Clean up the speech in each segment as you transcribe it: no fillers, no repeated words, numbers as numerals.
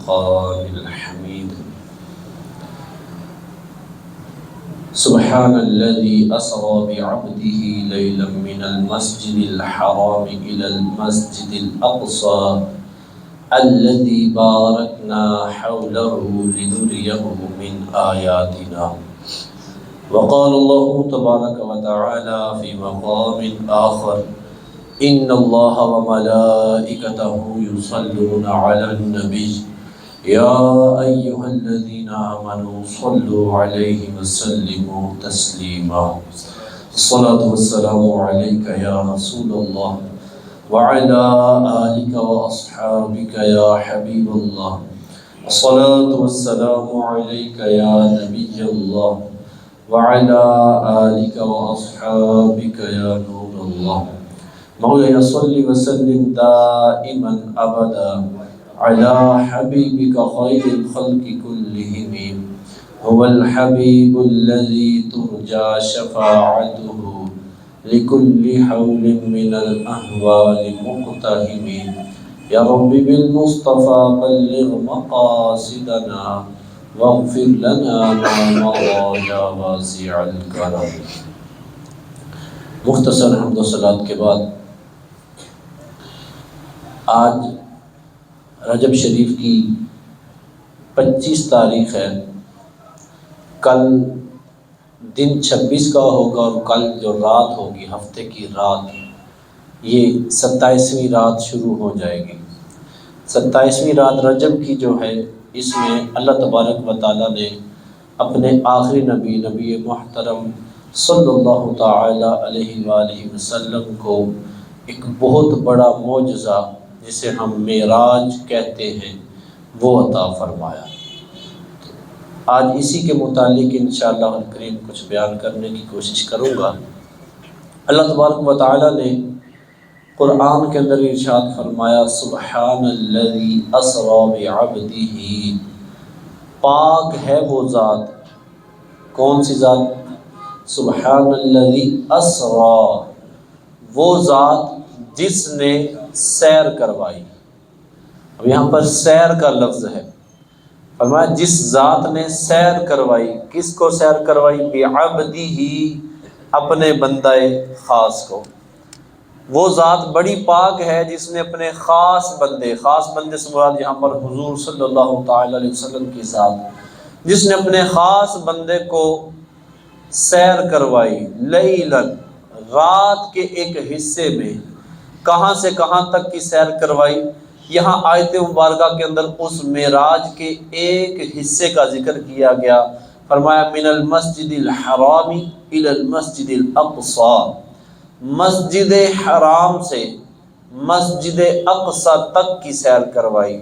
الفرقان الحميد سبحان الذي أسرى بعبده ليلا من المسجد الحرام إلى المسجد الأقصى الذي باركنا حوله لنريه من آياتنا. وقال الله تبارك وتعالى في مقام آخر إن الله وملائكته يصلون على النبي يا أيها الذين آمنوا صلوا عليه وسلموا تسليما. الصلاة والسلام عليك يا رسول الله وعلى آلك وأصحابك يا حبيب الله. الصلاة والسلام عليك يا نبي الله وعلى آلك وأصحابك يا نور الله. مولاي صل وسلم دائما أبدا على حبيبك خير الخلق كلهم هو الحبيب الذي ترجى شفاعته لكل حول من الأهوال مقتحم. يا رب بالمصطفى بلغ مقاصدنا واغفر لنا ما مضى يا واسع الكرم. مختصر حمد و صلوات کے بعد آج رجب شریف کی 25 تاریخ ہے. کل دن 26 کا ہوگا اور کل جو رات ہوگی ہفتے کی رات یہ 27ویں رات شروع ہو جائے گی. 27ویں رات رجب کی جو ہے اس میں اللہ تبارک و تعالیٰ نے اپنے آخری نبی محترم صلی اللہ تعالی علیہ وآلہ وسلم کو ایک بہت بڑا معجزہ جسے ہم معراج کہتے ہیں وہ عطا فرمایا. آج اسی کے متعلق انشاءاللہ الکریم کچھ بیان کرنے کی کوشش کروں گا. اللہ تبارک و تعالی نے قرآن کے اندر ارشاد فرمایا سبحان الذی اسری بعبدہ. پاک ہے وہ ذات. کون سی ذات؟ سبحان الذی اسری، وہ ذات جس نے سیر کروائی. اب یہاں پر سیر کا لفظ ہے. فرمایا جس ذات نے سیر کروائی. کس کو سیر کروائی؟ بعبدہ، اپنے بندہ خاص کو. وہ ذات بڑی پاک ہے جس نے اپنے خاص بندے سے مراد یہاں پر حضور صلی اللہ تعالی علیہ وسلم کی ذات، جس نے اپنے خاص بندے کو سیر کروائی لیلاً، رات کے ایک حصے میں. کہاں سے کہاں تک کی سیر کروائی؟ یہاں آیت مبارکہ کے اندر اس معراج کے ایک حصے کا ذکر کیا گیا. فرمایا من المسجد الحرام الی المسجد الاقصی، مسجد حرام سے مسجد اقصی تک کی سیر کروائی.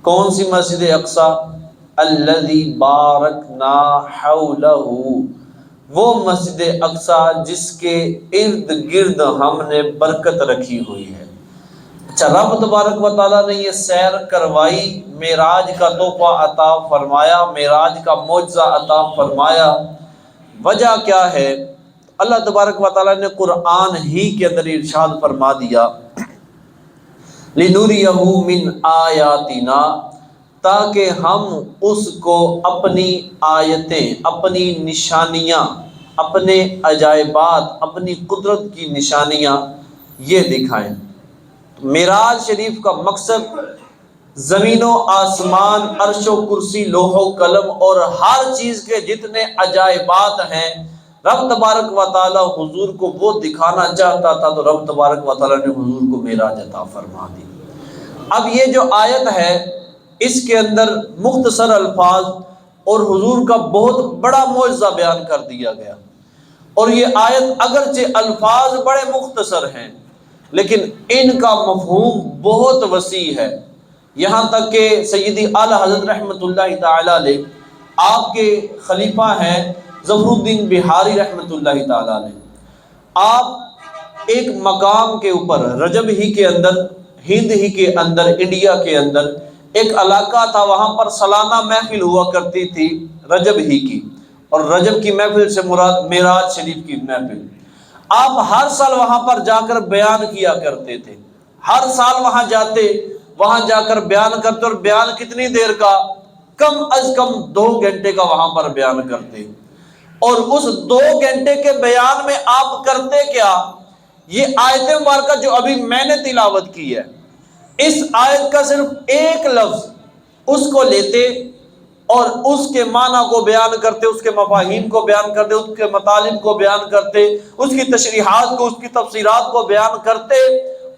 کون سی مسجد اقصی؟ الذی بارکنا حولہ، وہ مسجد اقصی جس کے ارد گرد ہم نے برکت رکھی ہوئی ہے. اچھا، رب تبارک و تعالیٰ نے یہ سیر کروائی، معراج کا تحفہ عطا فرمایا، معراج کا معجزہ عطا فرمایا. وجہ کیا ہے؟ اللہ تبارک و تعالیٰ نے قرآن ہی کے اندر ارشاد فرما دیا لِنُرِيَهُ مِنْ آیاتنا، تاکہ ہم اس کو اپنی آیتیں، اپنی نشانیاں، اپنے عجائبات، اپنی قدرت کی نشانیاں یہ دکھائیں. معراج شریف کا مقصد زمین و آسمان، عرش و کرسی، لوح و قلم اور ہر چیز کے جتنے عجائبات ہیں رب تبارک و تعالی حضور کو وہ دکھانا چاہتا تھا، تو رب تبارک و تعالی نے حضور کو معراج عطا فرما دی. اب یہ جو آیت ہے اس کے اندر مختصر الفاظ اور حضور کا بہت بڑا معجزہ بیان کر دیا گیا. اور یہ آیت اگرچہ الفاظ بڑے مختصر ہیں لیکن ان کا مفہوم بہت وسیع ہے. یہاں تک کہ سیدی اعلیٰ حضرت رحمۃ اللہ تعالی علیہ، آپ کے خلیفہ ہیں ظفر الدین بہاری رحمۃ اللہ تعالی علیہ، آپ ایک مقام کے اوپر رجب ہی کے اندر، ہند ہی کے اندر، انڈیا کے اندر ایک علاقہ تھا، وہاں پر سالانہ محفل ہوا کرتی تھی رجب ہی کی. اور رجب کی محفل سے مراد معراج شریف کی محفل. آپ ہر سال وہاں پر جا کر بیان کیا کرتے تھے. ہر سال وہاں جاتے وہاں جا کر بیان کرتے، اور بیان کتنی دیر کا؟ کم از کم 2 گھنٹے کا وہاں پر بیان کرتے، اور اس 2 گھنٹے کے بیان میں آپ کرتے کیا؟ یہ آیت مبارکہ جو ابھی میں نے تلاوت کی ہے، اس آیت کا صرف ایک لفظ اس کو لیتے اور اس کے معنی کو بیان کرتے، اس کے مفاہیم کو بیان کرتے، اس کے مطالب کو بیان کرتے، اس کی تشریحات کو، اس کی تفسیرات کو بیان کرتے،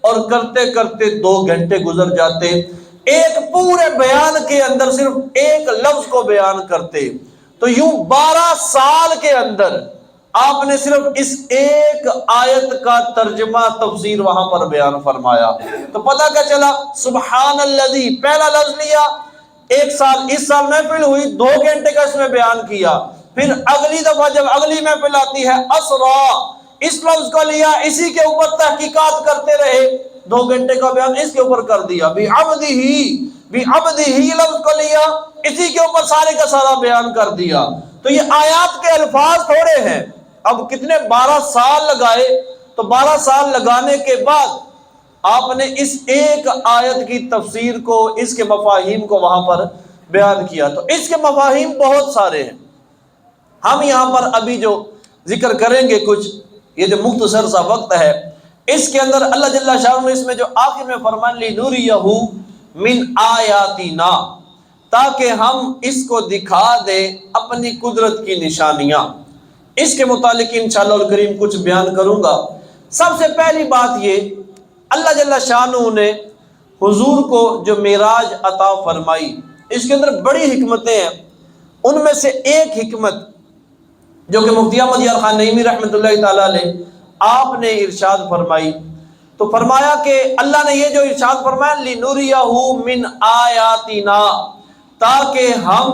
اور کرتے کرتے 2 گھنٹے گزر جاتے، ایک پورے بیان کے اندر صرف ایک لفظ کو بیان کرتے۔ تو یوں 12 سال کے اندر آپ نے صرف اس ایک آیت کا ترجمہ تفسیر وہاں پر بیان فرمایا۔ تو پتہ کیا چلا؟ سبحان الذی، پہلا لفظ لیا، 1 سال، اس سال محفل ہوئی، 2 گھنٹے کا اس میں بیان کیا، پھر اگلی دفعہ جب اگلی محفل آتی ہے اسرا، اس لفظ کو لیا، اسی کے اوپر تحقیقات کرتے رہے، 2 گھنٹے کا بیان اس کے اوپر کر دیا، بعبدہ لفظ کو لیا، اسی کے اوپر سارے کا سارا بیان کر دیا۔ تو یہ آیات کے الفاظ تھوڑے ہیں، اب کتنے 12 سال لگائے، تو 12 سال لگانے کے بعد آپ نے اس ایک آیت کی تفسیر کو، اس کے مفاہیم کو وہاں پر بیان کیا۔ تو اس کے مفاہیم بہت سارے ہیں، ہم یہاں پر ابھی جو ذکر کریں گے کچھ، یہ جو مختصر سا وقت ہے، اس کے اندر اللہ جل شانہ نے اس میں جو آخر میں فرمان لِنُرِيَهُ مِنْ آیاتنا، تاکہ ہم اس کو دکھا دیں اپنی قدرت کی نشانیاں، اس کے متعلق انشاءاللہ الکریم کچھ بیان کروں گا۔ سب سے پہلی بات یہ، اللہ جل شانہ نے حضور کو جو معراج عطا فرمائی، اس کے اندر بڑی حکمتیں ہیں۔ ان میں سے ایک حکمت جو کہ مفتی احمد یار خان نعیمی رحمۃ اللہ تعالی علیہ آپ نے ارشاد فرمائی، تو فرمایا کہ اللہ نے یہ جو ارشاد فرمایا لِنُرِيَهُ مِنْ آیاتنا، تاکہ ہم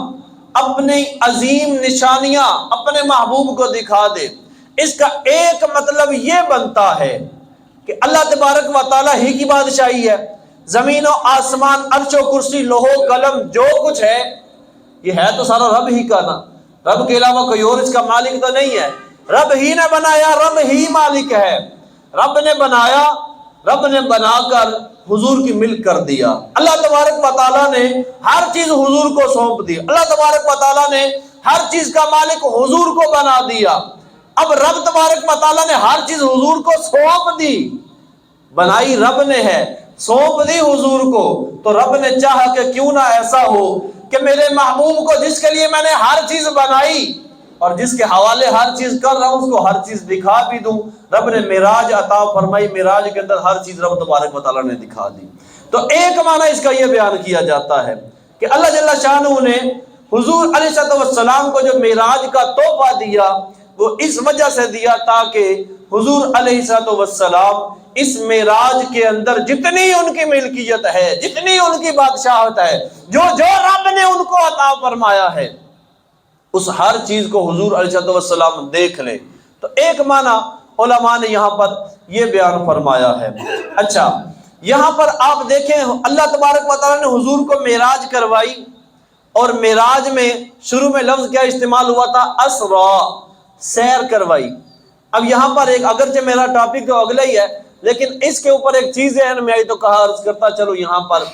اپنی عظیم نشانیاں اپنے محبوب کو دکھا دیں۔ اس کا ایک مطلب یہ بنتا ہے کہ اللہ تبارک و تعالیٰ ہی کی بادشاہی ہے، زمین و آسمان، عرش و کرسی، لوح و قلم، جو کچھ ہے یہ ہے تو سارا رب ہی کا نا، رب کے علاوہ کوئی اور اس کا مالک تو نہیں ہے، رب ہی نے بنایا، رب ہی مالک ہے، رب نے بنایا، رب نے بنا کر حضور کی ملک کر دیا۔ اللہ تبارک و تعالیٰ نے ہر چیز حضور کو سونپ دی، اللہ تبارک و تعالیٰ نے ہر چیز کا مالک حضور کو بنا دیا۔ اب رب تبارک و تعالیٰ نے ہر چیز حضور کو سونپ دی، بنائی رب نے ہے، سونپ دی حضور کو، تو رب نے چاہا کہ کیوں نہ ایسا ہو کہ میرے محبوب کو جس کے لیے میں نے ہر چیز بنائی اور جس کے حوالے ہر چیز کر رہا ہوں، اس کو ہر چیز دکھا بھی دوں۔ رب نے معراج عطا فرمائی، معراج کے اندر ہر چیز رب تبارک و تعالیٰ نے دکھا دی۔ تو ایک معنی اس کا یہ بیان کیا جاتا ہے کہ اللہ جل شانہ نے حضور علیہ السلام کو جو معراج کا تحفہ دیا، وہ اس وجہ سے دیا تاکہ حضور علیہ السلام اس معراج کے اندر جتنی ان کی ملکیت ہے، جتنی ان کی بادشاہت ہے، جو رب نے ان کو عطا فرمایا ہے، اس ہر چیز کو حضور علیہ السلام دیکھ لیں۔ تو ایک معنی علماء نے یہاں پر یہ بیان فرمایا ہے۔ اچھا، یہاں پر آپ دیکھیں اللہ تبارک و تعالیٰ نے حضور کو معراج کروائی، اور معراج میں شروع میں لفظ کیا استعمال ہوا تھا؟ اسرا، سیر کروائی۔ اب یہاں پر ایک، اگرچہ میرا ٹاپک تو اگلا ہی ہے لیکن اس کے اوپر ایک چیز ہے، میں تو کہا عرض کرتا چلو، یہاں پر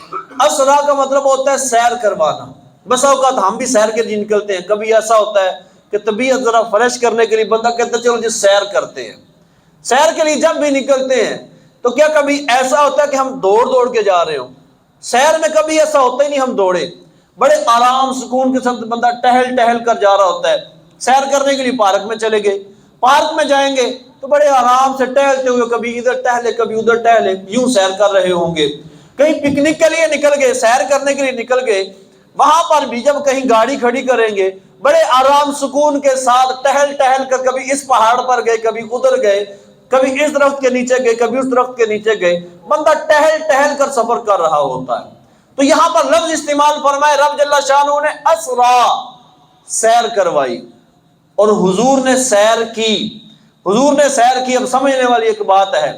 اسرا کا مطلب ہوتا ہے سیر کروانا۔ بس اوقات ہم بھی سیر کے لیے نکلتے ہیں، کبھی ایسا ہوتا ہے کہ طبیعت ذرا فریش کرنے کے لیے بندہ کہتا ہے چلو جی سیر کرتے ہیں۔ سیر کے لیے جب بھی نکلتے ہیں تو کیا کبھی ایسا ہوتا ہے کہ ہم دوڑ کے جا رہے ہوں؟ سیر میں کبھی ایسا ہوتا ہی نہیں ہم دوڑے، بڑے آرام سکون کے ساتھ بندہ ٹہل کر جا رہا ہوتا ہے۔ سیر کرنے کے لیے پارک میں چلے گئے، پارک میں جائیں گے تو بڑے آرام سے ٹہلتے ہوئے کبھی ادھر ٹہلے کبھی ادھر ٹہلے، یوں سیر کر رہے ہوں گے۔ کہیں پکنک کے لیے نکل گئے، سیر کرنے کے لیے نکل گئے، وہاں پر بھی جب کہیں گاڑی کھڑی کریں گے بڑے آرام سکون کے ساتھ ٹہل کر کبھی اس پہاڑ پر گئے، کبھی ادھر گئے، کبھی اس درخت کے نیچے گئے، کبھی اس درخت کے نیچے گئے، بندہ ٹہل کر سفر کر رہا ہوتا ہے۔ تو یہاں پر لفظ استعمال فرمائے رب جل شانہ نے اسرا، سیر کروائی، اور حضور نے سیر کی۔ حضور نے سیر کی، اب سمجھنے والی ایک بات ہے،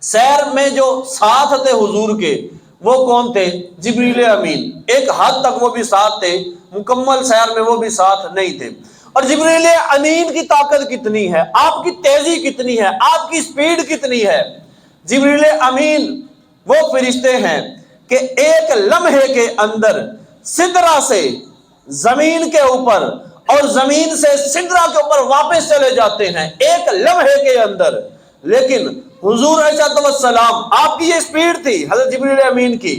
سیر میں جو ساتھ تھے حضور کے وہ کون تھے؟ جبریل امین، ایک حد تک وہ بھی ساتھ تھے، مکمل سیر میں وہ بھی ساتھ نہیں تھے۔ اور جبریل امین کی طاقت کتنی ہے، آپ کی تیزی کتنی ہے، آپ کی سپیڈ کتنی ہے۔ جبریل امین وہ فرشتے ہیں کہ ایک لمحے کے اندر سدرہ سے زمین کے اوپر اور زمین سے سدرہ کے اوپر واپس چلے جاتے ہیں ایک لمحے کے اندر. لیکن حضور علیہ السلام آپ کی یہ سپیڈ تھی، حضرت جبریل امین کی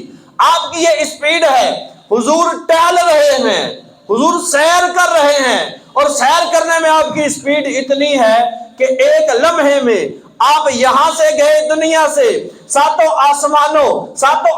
آپ کی یہ سپیڈ ہے. حضور ٹہل رہے ہیں، حضور سیر کر رہے ہیں، اور سیر کرنے میں آپ کی سپیڈ اتنی ہے کہ ایک لمحے میں آپ یہاں سے گئے دنیا سے ساتوں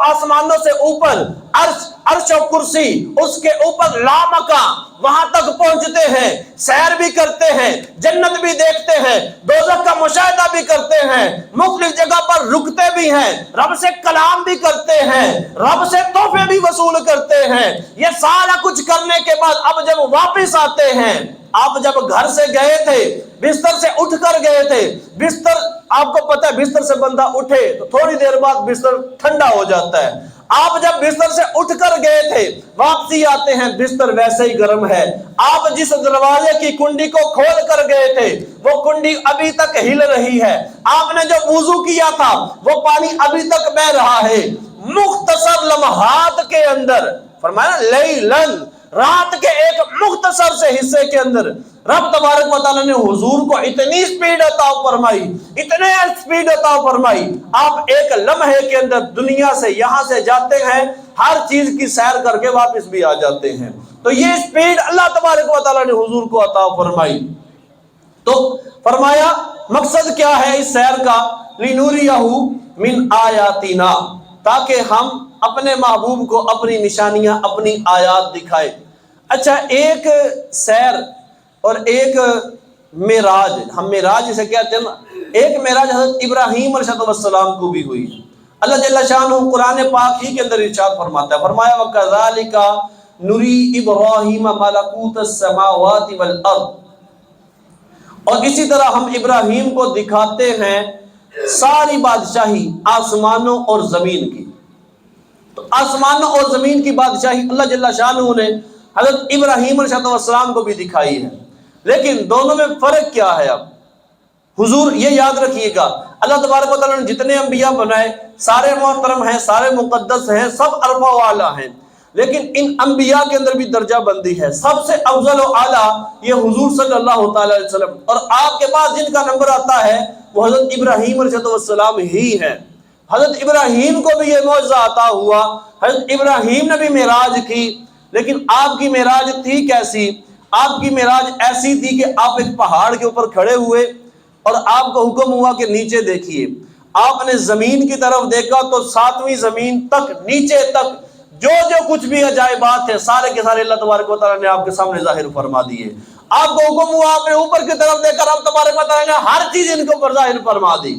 آسمانوں سے اوپر عرش و کرسی اس کے اوپر لامکاں وہاں تک پہنچتے ہیں، سیر بھی کرتے ہیں، جنت بھی دیکھتے ہیں، دوزخ کا مشاہدہ بھی کرتے ہیں، مختلف جگہ پر رکتے بھی ہیں، رب سے کلام بھی کرتے ہیں، رب سے تحفے بھی وصول کرتے ہیں. یہ سارا کچھ کرنے کے بعد اب جب واپس آتے ہیں، آپ جب گھر سے گئے تھے، بستر سے اٹھ کر گئے تھے، بستر آپ کو پتہ ہے بستر سے بندہ اٹھے تو تھوڑی دیر بعد بستر ٹھنڈا ہو جاتا ہے. آپ جب بستر سے اٹھ کر گئے تھے، واپسی آتے ہیں بستر ویسے ہی گرم ہے. آپ جس دروازے کی کنڈی کو کھول کر گئے تھے وہ کنڈی ابھی تک ہل رہی ہے. آپ نے جو وضو کیا تھا وہ پانی ابھی تک بہ رہا ہے. مختصر لمحات کے اندر فرمایا لیلن، رات کے ایک مختصر سے حصے کے اندر رب تبارک و تعالیٰ نے حضور کو اتنی سپیڈ عطا فرمائی، اتنے سپیڈ عطا فرمائی، آپ ایک لمحے کے اندر دنیا سے یہاں سے جاتے ہیں، ہر چیز کی سیر کر کے واپس بھی آ جاتے ہیں. تو یہ سپیڈ اللہ تبارک و تعالیٰ نے حضور کو عطا فرمائی. تو فرمایا مقصد کیا ہے اس سیر کا؟ لِنُرِيَهُ مِنْ آیاتنا، تاکہ ہم اپنے محبوب کو اپنی نشانیاں، اپنی آیات دکھائے. اچھا، ایک سیر اور ایک معراج، ہم معراج اسے کہتے ہیں نا، ایک معراج حضرت ابراہیم علیہ السلام کو بھی ہوئی. اللہ جل شانہ قرآن پاک ہی کے اندر ارشاد فرماتا ہے، فرمایا وَكَذَلِكَ نُرِي إِبْرَاهِيمَ مَلَكُوتَ السَّمَاوَاتِ وَالْأَرْضِ، اور اسی طرح ہم ابراہیم کو دکھاتے ہیں ساری بادشاہی آسمانوں اور زمین کی. تو آسمانوں اور زمین کی بادشاہی اللہ جل شانہ نے حضرت ابراہیم علیہ السلام کو بھی دکھائی ہے. لیکن دونوں میں فرق کیا ہے؟ اب حضور یہ یاد رکھیے گا، اللہ تبارک و تعالیٰ نے جتنے انبیاء بنائے سارے محترم ہیں، سارے مقدس ہیں، سب عرفہ و اعلیٰ ہیں، لیکن ان انبیاء کے اندر بھی درجہ بندی ہے. سب سے افضل و اعلیٰ یہ حضور صلی اللہ تعالی علیہ وسلم، اور آپ کے پاس جن کا نمبر آتا ہے وہ حضرت ابراہیم علیہ السلام ہی ہے. حضرت ابراہیم کو بھی یہ معجزہ عطا ہوا، حضرت ابراہیم نے بھی معراج کی. لیکن آپ کی معراج تھی کیسی؟ آپ کی معراج ایسی تھی کہ آپ ایک پہاڑ کے اوپر کھڑے ہوئے اور آپ کو حکم ہوا کہ نیچے دیکھیے. آپ نے زمین کی طرف دیکھا تو 7ویں زمین تک، نیچے تک جو کچھ بھی عجائبات ہیں سارے کے سارے اللہ تبارک و تعالیٰ نے آپ کے سامنے ظاہر فرما دیے. آپ کو حکم ہوا، آپ نے اوپر کی طرف دیکھا، رب تبارک و تعالیٰ نے ہر چیز ان کے اوپر ظاہر فرما دی.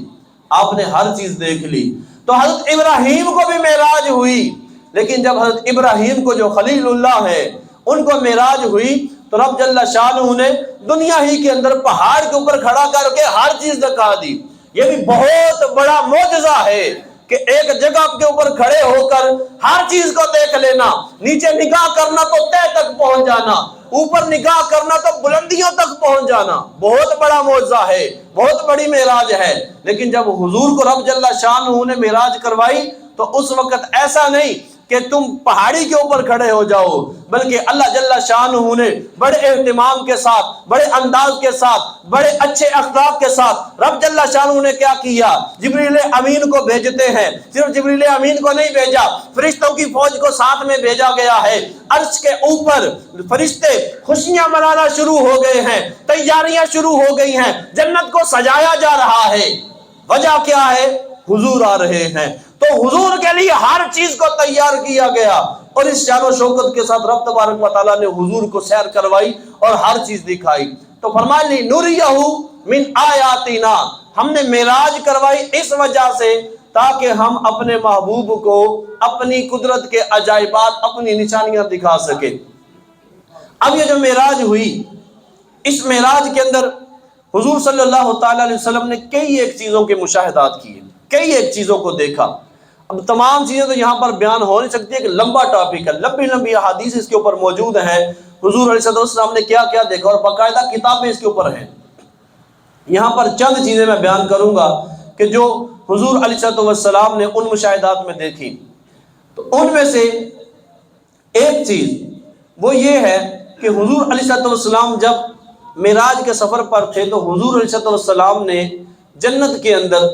آپ نے ہر چیز دیکھ لی. تو حضرت ابراہیم کو بھی معراج ہوئی، لیکن جب حضرت ابراہیم کو جو خلیل اللہ ہے ان کو معراج ہوئی تو رب جل شانہ نے دنیا ہی کے اندر پہاڑ کے اوپر کھڑا کر کے ہر چیز دکھا دی. یہ بھی بہت بڑا معجزہ ہے کہ ایک جگہ کے اوپر کھڑے ہو کر ہر چیز کو دیکھ لینا، نیچے نگاہ کرنا تو تہ تک پہنچ جانا، اوپر نگاہ کرنا تو بلندیوں تک پہنچ جانا. بہت بڑا معجزہ ہے، بہت بڑی معراج ہے. لیکن جب حضور کو رب جل شانہ نے معراج کروائی تو اس وقت ایسا نہیں کہ تم پہاڑی کے اوپر کھڑے ہو جاؤ، بلکہ اللہ جل شانہ نے بڑے اہتمام کے ساتھ، بڑے انداز کے ساتھ، بڑے اچھے اخلاق کے ساتھ رب جل شانہ نے کیا کیا؟ جبریل امین کو بھیجتے ہیں. صرف جبریل امین کو نہیں بھیجا، فرشتوں کی فوج کو ساتھ میں بھیجا گیا ہے. عرش کے اوپر فرشتے خوشیاں منانا شروع ہو گئے ہیں، تیاریاں شروع ہو گئی ہیں، جنت کو سجایا جا رہا ہے. وجہ کیا ہے؟ حضور آ رہے ہیں. تو حضور کے لیے ہر چیز کو تیار کیا گیا، اور اس شان و شوکت کے ساتھ رب تبارک و تعالیٰ نے حضور کو سیر کروائی اور ہر چیز دکھائی. تو فرمایا لِنُرِيَهُ مِنْ آیاتنا، ہم نے معراج کروائی اس وجہ سے تاکہ ہم اپنے محبوب کو اپنی قدرت کے عجائبات، اپنی نشانیاں دکھا سکے. اب یہ جو معراج ہوئی، اس معراج کے اندر حضور صلی اللہ تعالی علیہ وسلم نے کئی ایک چیزوں کے مشاہدات کیے، کئی ایک چیزوں کو دیکھا. اب تمام چیزیں تو یہاں پر بیان ہو نہیں سکتی، ایک لمبا ٹاپک ہے، لمبی لمبی احادیث اس کے اوپر موجود ہیں. حضور علیہ السلام نے کیا کیا دیکھا، اور باقاعدہ کتابیں اس کے اوپر ہیں. یہاں پر چند چیزیں میں بیان کروں گا کہ جو حضور علیہ السلام نے ان مشاہدات میں دیکھی. تو ان میں سے ایک چیز وہ یہ ہے کہ حضور علیہ السلام جب معراج کے سفر پر تھے تو حضور علیہ السلام نے جنت کے اندر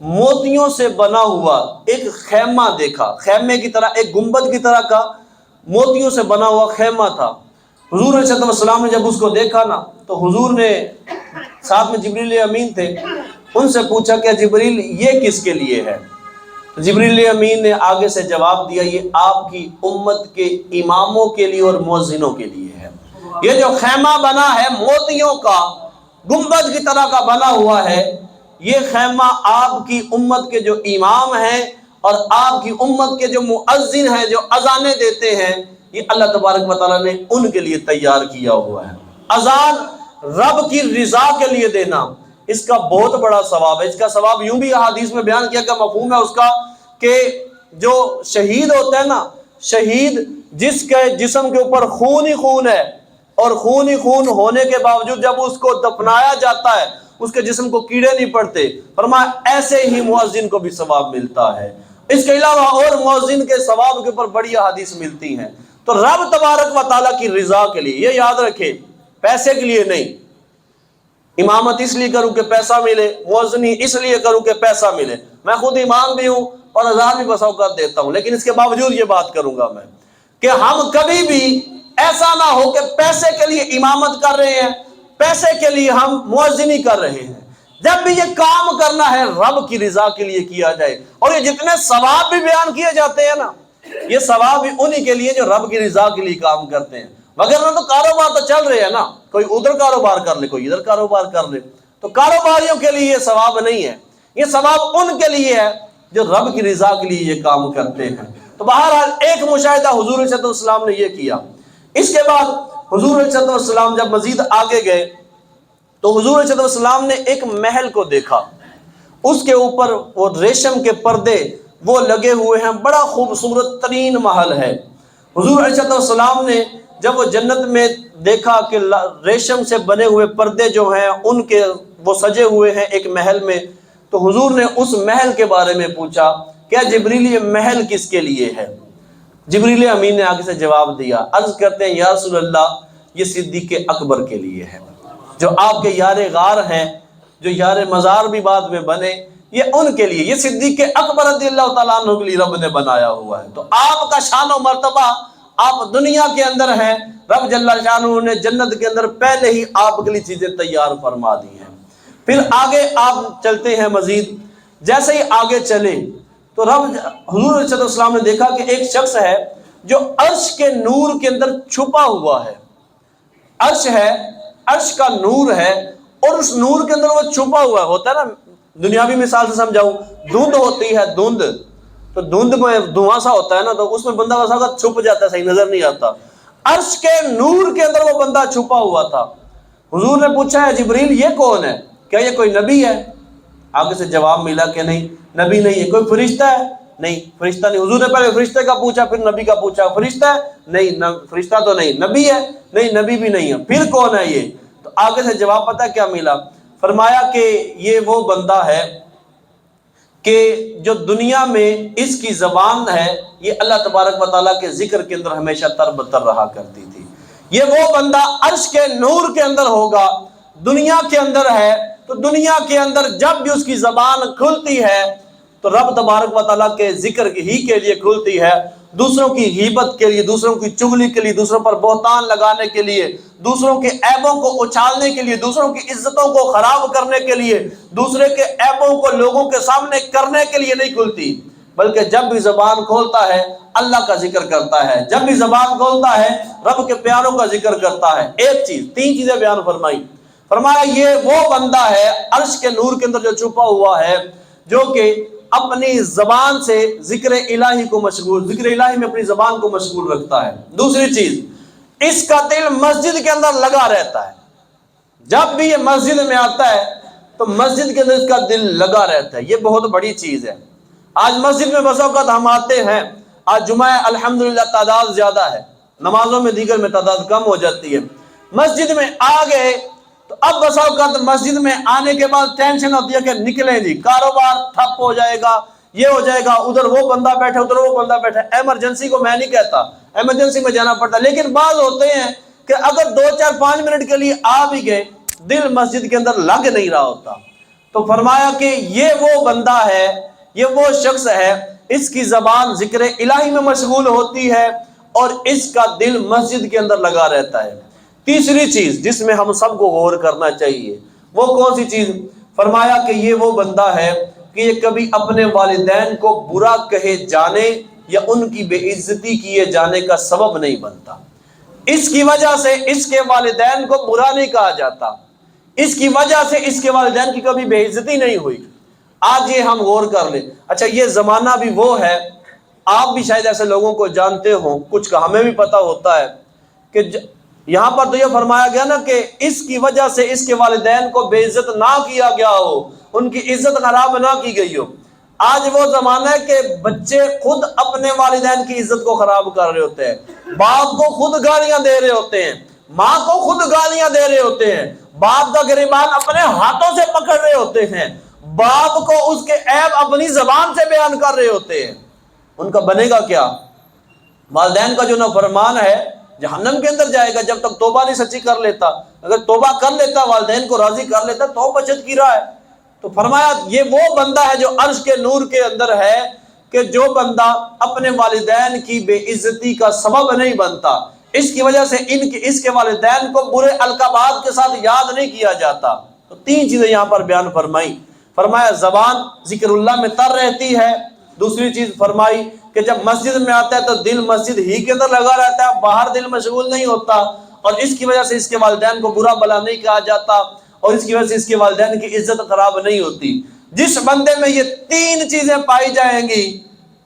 موتیوں سے بنا ہوا ایک خیمہ دیکھا، خیمے کی طرح، ایک گنبد کی طرح کا موتیوں سے بنا ہوا خیمہ تھا۔ حضور علیہ السلام نے جب اس کو دیکھا نا تو حضور نے، ساتھ میں جبریل امین تھے، ان سے پوچھا کہ جبریل یہ کس کے لیے ہے؟ جبریل امین نے آگے سے جواب دیا یہ آپ کی امت کے اماموں کے لیے اور مؤذنوں کے لیے ہے۔ یہ جو خیمہ بنا ہے موتیوں کا، گنبد کی طرح کا بنا ہوا ہے، یہ خیمہ آپ کی امت کے جو امام ہیں اور آپ کی امت کے جو مؤذن ہیں، جو اذانیں دیتے ہیں، یہ اللہ تبارک و تعالیٰ نے ان کے لیے تیار کیا ہوا ہے۔ اذان رب کی رضا کے لیے دینا، اس کا بہت بڑا ثواب ہے۔ اس کا ثواب یوں بھی احادیث میں بیان کیا کہ مفہوم ہے اس کا کہ جو شہید ہوتا ہے نا، شہید جس کے جسم کے اوپر خون ہی خون ہے اور خون ہی خون ہونے کے باوجود جب اس کو دفنایا جاتا ہے اس کے جسم کو کیڑے نہیں پڑتے، فرمایا ایسے ہی مؤذن کو بھی ثواب ملتا ہے۔ اس کے علاوہ اور مؤذن کے ثواب کے اوپر بڑی احادیث ملتی ہیں۔ تو رب تبارک و تعالیٰ کی رضا کے لیے، یہ یاد رکھے، پیسے کے لیے نہیں۔ امامت اس لیے کروں کہ پیسہ ملے، مؤذنی اس لیے کروں کہ پیسہ ملے۔ میں خود امام بھی ہوں اور اذان بھی بس اوقات دیتا ہوں، لیکن اس کے باوجود یہ بات کروں گا میں کہ ہم کبھی بھی ایسا نہ ہو کہ پیسے کے لیے امامت کر رہے ہیں، پیسے کے لیے ہم مؤذنی کر رہے ہیں۔ جب بھی یہ کام کرنا ہے رب کی رضا کے لیے کیا جائے۔ اور یہ جتنے ثواب بھی بیان کیے جاتے ہیں نا، یہ ثواب بھی انہی کے لیے جو رب کی رضا کے لیے کام کرتے ہیں، وگرنہ تو کاروبار تو چل رہے ہیں نا، کوئی ادھر کاروبار کر لے، کوئی ادھر کاروبار کر لے، تو کاروباریوں کے لیے یہ ثواب نہیں ہے، یہ ثواب ان کے لیے ہے جو رب کی رضا کے لیے یہ کام کرتے ہیں۔ تو بہرحال ایک مشاہدہ حضور علیہ السلام نے یہ کیا۔ اس کے بعد حضور علیہ السلام جب مزید آگے گئے تو حضور علیہ السلام نے ایک محل کو دیکھا، اس کے اوپر وہ ریشم کے پردے وہ لگے ہوئے ہیں، بڑا خوبصورت ترین محل ہے۔ حضور علیہ السلام نے جب وہ جنت میں دیکھا کہ ریشم سے بنے ہوئے پردے جو ہیں ان کے وہ سجے ہوئے ہیں ایک محل میں، تو حضور نے اس محل کے بارے میں پوچھا کیا جبریل یہ محل کس کے لیے ہے؟ جبریل امین نے آگے سے جواب دیا، عرض کرتے ہیں یا رسول اللہ یہ صدیق اکبر کے لیے ہے، جو آپ کے یار غار ہیں، جو یار مزار بھی بعد میں بنے، یہ ان کے لیے، یہ صدیق اکبر رضی اللہ تعالیٰ عنہ کے لیے رب نے بنایا ہوا ہے۔ تو آپ کا شان و مرتبہ آپ دنیا کے اندر ہیں، رب جل شانہ نے جنت کے اندر پہلے ہی آپ کے لیے چیزیں تیار فرما دی ہیں۔ پھر آگے آپ چلتے ہیں مزید، جیسے ہی آگے چلے تو رب حضور علیہ السلام نے دیکھا کہ ایک شخص ہے جو عرش کے نور کے اندر چھپا ہوا ہے۔ عرش ہے، عرش کا نور ہے اور اس نور کے اندر وہ چھپا ہوا ہے۔ ہوتا ہے نا، دنیاوی مثال سے سمجھاؤں، دھند ہوتی ہے، دھند، تو دھند میں دھواں سا ہوتا ہے نا، تو اس میں بندہ ویسا چھپ جاتا ہے، صحیح نظر نہیں آتا۔ عرش کے نور کے اندر وہ بندہ چھپا ہوا تھا۔ حضور نے پوچھا ہے جبریل یہ کون ہے؟ کیا یہ کوئی نبی ہے؟ آگے سے جواب ملا کہ نہیں، نبی نہیں ہے۔ کوئی فرشتہ ہے؟ نہیں، فرشتہ نہیں۔ حضور نے پہلے فرشتے کا پوچھا، پھر نبی کا پوچھا، فرشتہ ہے؟ نہیں، فرشتہ تو نہیں۔ نبی ہے؟ نہیں، نبی بھی نہیں ہے۔ پھر کون ہے یہ؟ تو آگے سے جواب پتہ کیا ملا؟ فرمایا کہ یہ وہ بندہ ہے کہ جو دنیا میں اس کی زبان ہے یہ اللہ تبارک و تعالیٰ کے ذکر کے اندر ہمیشہ تر بتر رہا کرتی تھی۔ یہ وہ بندہ عرش کے نور کے اندر ہوگا، دنیا کے اندر ہے، تو دنیا کے اندر جب بھی اس کی زبان کھلتی ہے تو رب تبارک و تعالیٰ کے ذکر ہی کے لیے کھلتی ہے، دوسروں کی غیبت کے لیے، دوسروں کی چغلی کے لیے، دوسروں پر بہتان لگانے کے لیے، دوسروں کے عیبوں کو اچھالنے کے لیے، دوسروں کی عزتوں کو خراب کرنے کے لیے، دوسرے کے عیبوں کو لوگوں کے سامنے کرنے کے لیے نہیں کھلتی، بلکہ جب بھی زبان کھولتا ہے اللہ کا ذکر کرتا ہے، جب بھی زبان کھولتا ہے رب کے پیاروں کا ذکر کرتا ہے۔ ایک چیز، تین چیزیں بیان فرمائی۔ فرمایا یہ وہ بندہ ہے عرش کے نور کے اندر جو چھپا ہوا ہے، جو کہ اپنی زبان سے ذکر الہی کو مشغول، ذکر الہی میں اپنی زبان کو مشغول رکھتا ہے۔ دوسری چیز، اس کا دل مسجد کے اندر لگا رہتا ہے، جب بھی یہ مسجد میں آتا ہے تو مسجد کے اندر اس کا دل لگا رہتا ہے۔ یہ بہت بڑی چیز ہے۔ آج مسجد میں بس اوقات ہم آتے ہیں، آج جمعہ الحمدللہ تعداد زیادہ ہے، نمازوں میں دیگر میں تعداد کم ہو جاتی ہے، مسجد میں آ گئے تو اب بس اوقات مسجد میں آنے کے بعد ٹینشن ہوتی ہے کہ نکلیں جی، کاروبار ٹھپ ہو جائے گا، یہ ہو جائے گا، ادھر وہ بندہ بیٹھے ادھر وہ بندہ بیٹھے. ایمرجنسی کو میں نہیں کہتا، ایمرجنسی میں جانا پڑتا، لیکن بعض ہوتے ہیں کہ اگر 2 4 5 منٹ کے لیے آ بھی گئے، دل مسجد کے اندر لگ نہیں رہا ہوتا. تو فرمایا کہ یہ وہ بندہ ہے، یہ وہ شخص ہے، اس کی زبان ذکر الہی میں مشغول ہوتی ہے اور اس کا دل مسجد کے اندر لگا رہتا ہے. تیسری چیز جس میں ہم سب کو غور کرنا چاہیے، وہ کون سی چیز؟ فرمایا کہ یہ وہ بندہ ہے کہ یہ کبھی اپنے والدین کو برا کہے جانے یا ان کی بے عزتی کیے جانے کا سبب نہیں بنتا. اس کی وجہ سے اس کے والدین کو برا نہیں کہا جاتا، اس کی وجہ سے اس کے والدین کی کبھی بے عزتی نہیں ہوئی. آج یہ ہم غور کر لیں. اچھا، یہ زمانہ بھی وہ ہے، آپ بھی شاید ایسے لوگوں کو جانتے ہوں، کچھ کا ہمیں بھی پتہ ہوتا ہے کہ یہاں پر تو یہ فرمایا گیا نا کہ اس کی وجہ سے اس کے والدین کو بے عزت نہ کیا گیا ہو، ان کی عزت خراب نہ کی گئی ہو. آج وہ زمانہ ہے کہ بچے خود اپنے والدین کی عزت کو خراب کر رہے ہوتے ہیں، باپ کو خود گالیاں دے رہے ہوتے ہیں، ماں کو خود گالیاں دے رہے ہوتے ہیں، باپ کا گریبان اپنے ہاتھوں سے پکڑ رہے ہوتے ہیں، باپ کو اس کے عیب اپنی زبان سے بیان کر رہے ہوتے ہیں. ان کا بنے گا کیا؟ والدین کا جو نافرمان ہے جہنم کے اندر جائے گا جب تک توبہ نہیں سچی کر لیتا. اگر توبہ کر لیتا، والدین کو راضی کر لیتا تو بچت کی راہ ہے. تو فرمایا یہ وہ بندہ ہے جو عرش کے نور کے اندر ہے کہ جو بندہ اپنے والدین کی بے عزتی کا سبب نہیں بنتا، اس کی وجہ سے اس کے والدین کو برے القابات کے ساتھ یاد نہیں کیا جاتا. تو 3 چیزیں یہاں پر بیان فرمائی. فرمایا زبان ذکر اللہ میں تر رہتی ہے. دوسری چیز فرمائی کہ جب مسجد میں آتا ہے تو دل مسجد ہی کے اندر لگا رہتا ہے، باہر دل مشغول نہیں ہوتا، اور اس کی وجہ سے اس کے والدین کو برا بلا نہیں کہا جاتا، اور اس کی وجہ سے اس کے والدین کی عزت خراب نہیں ہوتی. جس بندے میں یہ 3 چیزیں پائی جائیں گی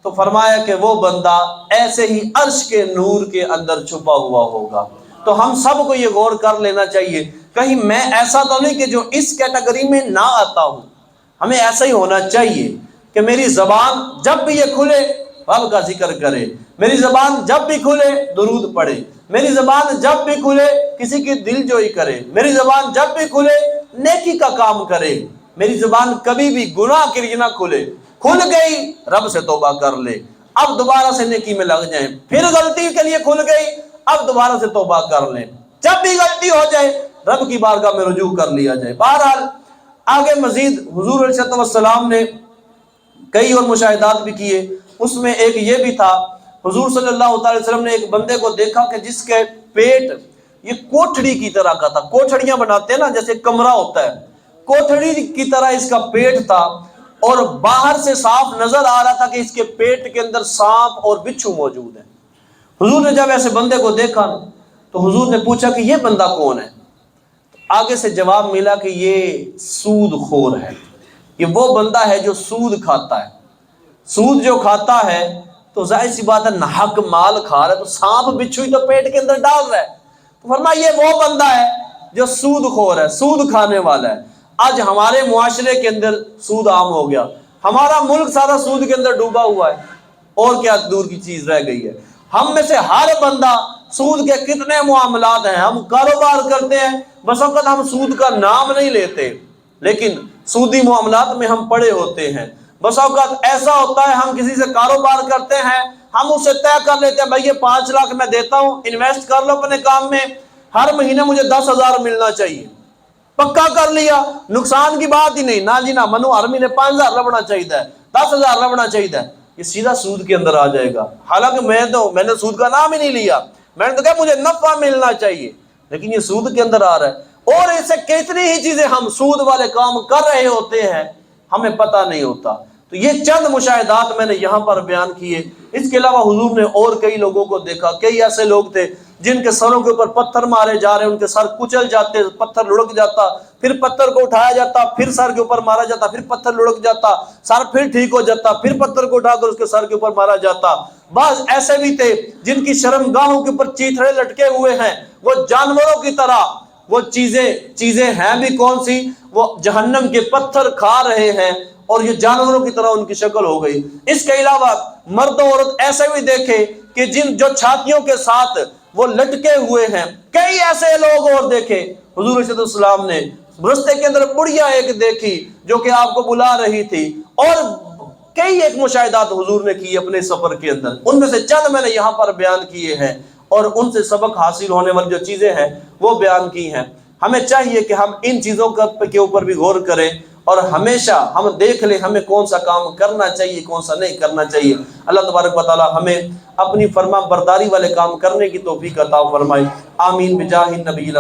تو فرمایا کہ وہ بندہ ایسے ہی عرش کے نور کے اندر چھپا ہوا ہوگا. تو ہم سب کو یہ غور کر لینا چاہیے، کہیں میں ایسا تو نہیں کہ جو اس کیٹیگری میں نہ آتا ہوں. ہمیں ایسا ہی ہونا چاہیے کہ میری زبان جب بھی یہ کھلے رب کا ذکر کرے، میری زبان جب بھی کھلے درود پڑھے، میری زبان جب بھی کھلے کسی کی دل جوئی کرے، میری زبان جب بھی کھلے نیکی کا کام کرے، میری زبان کبھی بھی گناہ کے لیے نہ کھلے. کھل گئی رب سے توبہ کر لے، اب دوبارہ سے نیکی میں لگ جائیں. پھر غلطی کے لیے کھل گئی، اب دوبارہ سے توبہ کر لیں. جب بھی غلطی ہو جائے رب کی بارگاہ میں رجوع کر لیا جائے. بہرحال آگے مزید حضور علیہ السلام نے کئی اور مشاہدات بھی کیے. اس میں ایک یہ بھی تھا، حضور صلی اللہ تعالی وسلم نے ایک بندے کو دیکھا کہ جس کے پیٹ یہ کوٹھڑی کی طرح کا تھا. کوٹھڑیاں بناتے ہیں نا، جیسے کمرہ ہوتا ہے، کوٹھڑی کی طرح اس کا پیٹ تھا، اور باہر سے صاف نظر آ رہا تھا کہ اس کے پیٹ کے اندر سانپ اور بچھو موجود ہیں. حضور نے جب ایسے بندے کو دیکھا تو حضور نے پوچھا کہ یہ بندہ کون ہے؟ آگے سے جواب ملا کہ یہ سود خور ہے. یہ وہ بندہ ہے جو سود کھاتا ہے. سود جو کھاتا ہے تو ظاہر سی بات ہے ناحق مال کھا رہا ہے، تو سانپ بچھو ہی تو پیٹ کے اندر ڈال رہا ہے. تو فرمایا یہ وہ بندہ ہے جو سود خور ہے، سود کھانے والا ہے. آج ہمارے معاشرے کے اندر سود عام ہو گیا، ہمارا ملک سارا سود کے اندر ڈوبا ہوا ہے، اور کیا دور کی چیز رہ گئی ہے. ہم میں سے ہر بندہ سود کے کتنے معاملات ہیں، ہم کاروبار کرتے ہیں، بس وقت ہم سود کا نام نہیں لیتے لیکن سودی معاملات میں ہم پڑے ہوتے ہیں. بس اوقات ایسا ہوتا ہے ہم کسی سے کاروبار کرتے ہیں، ہم اسے طے کر لیتے ہیں بھائی یہ 5 لاکھ میں دیتا ہوں، انویسٹ کر لو اپنے کام میں، ہر مہینے مجھے 10,000 ملنا چاہیے. پکا کر لیا، نقصان کی بات ہی نہیں. نہ جی نہ، منو ہر مہینے 5,000 لبنا چاہیے، 10,000 لبنا چاہیے. یہ سیدھا سود کے اندر آ جائے گا. حالانکہ میں نے سود کا نام ہی نہیں لیا، میں نے تو کہا مجھے نفع ملنا چاہیے، لیکن یہ سود کے اندر آ رہا ہے. اور اس سے کتنی ہی چیزیں ہم سود والے کام کر رہے ہوتے ہیں، ہمیں پتہ نہیں ہوتا. تو یہ چند مشاہدات میں نے یہاں پر بیان کیے. اس کے علاوہ حضور نے اور کئی لوگوں کو دیکھا. کئی ایسے لوگ تھے جن کے سروں کے اوپر پتھر مارے جا رہے، ان کے سر کچل جاتے، پتھر لڑک جاتا، پھر پتھر کو اٹھایا جاتا، پھر سر کے اوپر مارا جاتا، پھر پتھر لڑک جاتا، سر پھر ٹھیک ہو جاتا، پھر پتھر کو اٹھا کر اس کے سر کے اوپر مارا جاتا. بعض ایسے بھی تھے جن کی شرمگاہوں کے اوپر چیتھڑے لٹکے ہوئے ہیں، وہ جانوروں کی طرح. وہ چیزیں ہیں بھی کون سی؟ وہ جہنم کے پتھر کھا رہے ہیں، اور یہ جانوروں کی طرح ان کی شکل ہو گئی. اس کے علاوہ مرد و عورت ایسے بھی دیکھے کہ جو چھاتیوں کے ساتھ وہ لٹکے ہوئے ہیں. کئی ایسے لوگ اور دیکھے. حضور صلی اللہ علیہ وسلم نے رستے کے اندر بڑھیا ایک دیکھی جو کہ آپ کو بلا رہی تھی، اور کئی ایک مشاہدات حضور نے کی اپنے سفر کے اندر، ان میں سے چند میں نے یہاں پر بیان کیے ہیں، اور ان سے سبق حاصل ہونے والی جو چیزیں ہیں وہ بیان کی ہیں۔ ہمیں چاہیے کہ ہم ان چیزوں کے اوپر بھی غور کریں، اور ہمیشہ ہم دیکھ لیں ہمیں کون سا کام کرنا چاہیے، کون سا نہیں کرنا چاہیے۔ اللہ تبارک و تعالی ہمیں اپنی فرما برداری والے کام کرنے کی توفیق عطا فرمائے، آمین بجاہ النبی۔